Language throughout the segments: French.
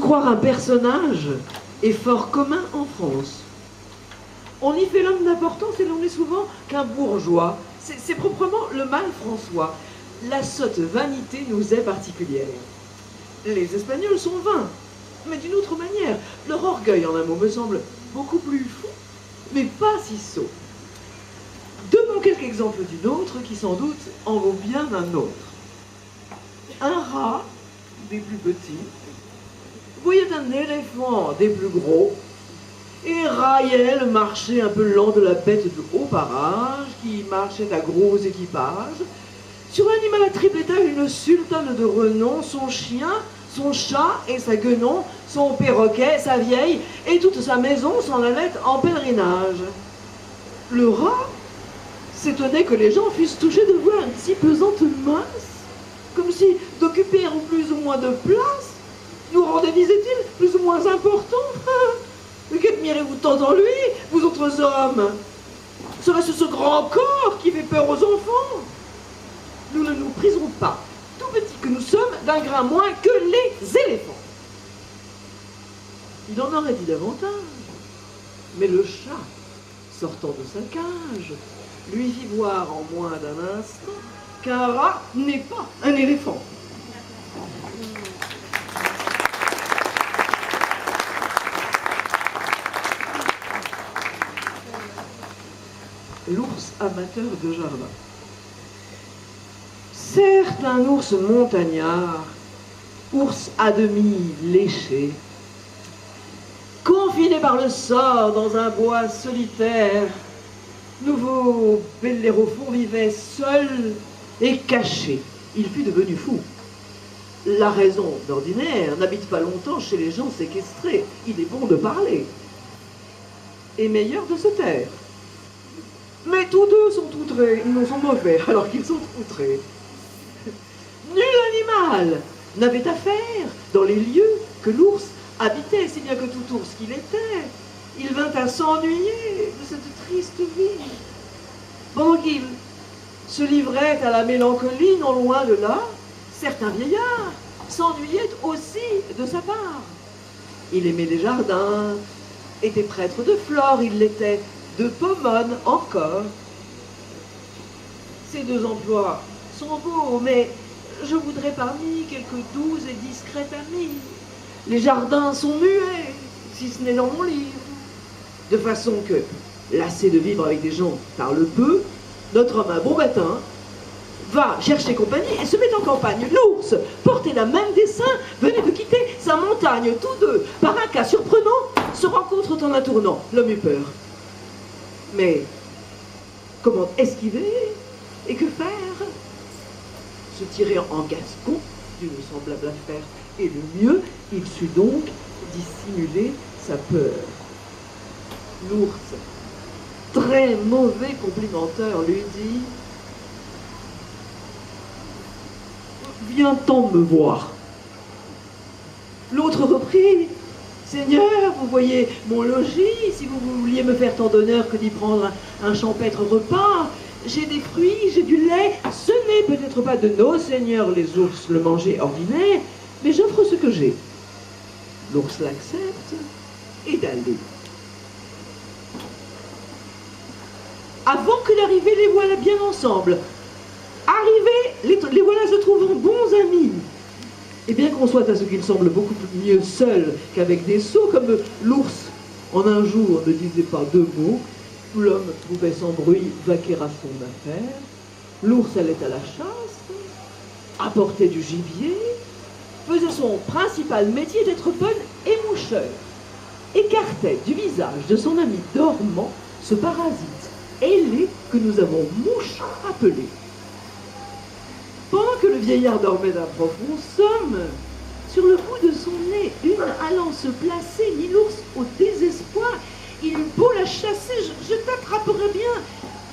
croire un personnage est fort commun en France. On y fait l'homme d'importance et l'on est souvent qu'un bourgeois. C'est proprement le mal François. La sotte vanité nous est particulière. Les Espagnols sont vains, mais d'une autre manière. Leur orgueil, en un mot, me semble beaucoup plus fou, mais pas si sot. Donnons quelques exemples d'une autre qui, sans doute, en vaut bien un autre. Un rat, des plus petits, voyait un éléphant des plus gros, et raillait le marché un peu lent de la bête de haut parage, qui marchait à gros équipages. Sur l'animal à triple étage, une sultane de renom, son chien, son chat et sa guenon, son perroquet, sa vieille, et toute sa maison s'en allait en pèlerinage. Le rat s'étonnait que les gens fussent touchés de voir une si pesante masse, comme si d'occuper plus ou moins de place nous rendait, disait-il, plus ou moins importants. Mais qu'admirez-vous tant en lui, vous autres hommes? Serait-ce ce grand corps qui fait peur aux enfants? Nous ne nous priserons pas, tout petits que nous sommes, d'un grain moins que les éléphants. Il en aurait dit davantage, mais le chat, sortant de sa cage, lui fit voir en moins d'un instant qu'un rat n'est pas un éléphant. L'ours amateur de jardin. Certes, un ours montagnard, ours à demi léché, confiné par le sort dans un bois solitaire, nouveau bellérophon vivait seul et caché. Il fut devenu fou. La raison, d'ordinaire, n'habite pas longtemps chez les gens séquestrés. Il est bon de parler et meilleur de se taire. Mais tous deux sont outrés, ils sont mauvais alors qu'ils sont outrés. Nul animal n'avait affaire dans les lieux que l'ours habitait, si bien que tout ours qu'il était, il vint à s'ennuyer de cette triste vie. Pendant qu'il se livrait à la mélancolie, non loin de là, certains vieillards s'ennuyaient aussi de sa part. Il aimait les jardins, était prêtre de flore, il l'était de Pomone encore. Ces deux emplois sont beaux, mais je voudrais parmi quelques doux et discrets amis. Les jardins sont muets, si ce n'est dans mon livre. De façon que, lassé de vivre avec des gens qui parlent peu, notre homme un bon matin va chercher compagnie et se met en campagne. L'ours, porté la même dessein, venait de quitter sa montagne. Tous deux, par un cas surprenant, se rencontrent en un tournant. L'homme eut peur. Mais comment esquiver et que faire? Se tirer en gascon d'une semblable affaire. Et le mieux, il sut donc dissimuler sa peur. L'ours, très mauvais complimenteur, lui dit: viens-t'en me voir. L'autre reprit: Seigneur, vous voyez mon logis, si vous vouliez me faire tant d'honneur que d'y prendre un champêtre repas, j'ai des fruits, j'ai du lait, ce n'est peut-être pas de nos seigneurs les ours le manger ordinaire, mais j'offre ce que j'ai. L'ours l'accepte et d'aller. Avant que d'arriver, les voilà bien ensemble. Arrivés, les voilà se trouvant bons amis. Et bien qu'on soit à ce qu'il semble beaucoup mieux seul qu'avec des sots, comme l'ours en un jour ne disait pas deux mots, l'homme pouvait sans bruit vaquer à son affaire, l'ours allait à la chasse, apportait du gibier, faisait son principal métier d'être bonne et moucheur, écartait du visage de son ami dormant ce parasite ailé que nous avons mouche appelé. Pendant que le vieillard dormait d'un profond somme, sur le bout de son nez, une allant se placer, mit l'ours au désespoir. Il eut beau la chasser, je t'attraperai bien,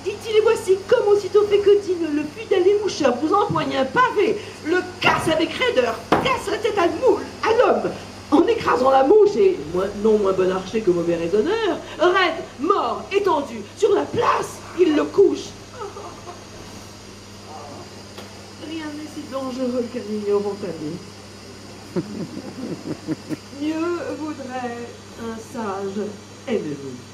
dit-il, et voici comme aussitôt fait que dit le fidèle moucheur vous empoigne un pavé, le casse avec raideur, casse la tête à l'homme, en écrasant la mouche, et non moins bon archer que mauvais raisonneur, raide, mort, étendu, sur la place, il le couche. Rien n'est si dangereux qu'un ignorant ami. Mieux vaudrait un sage, aimez-vous.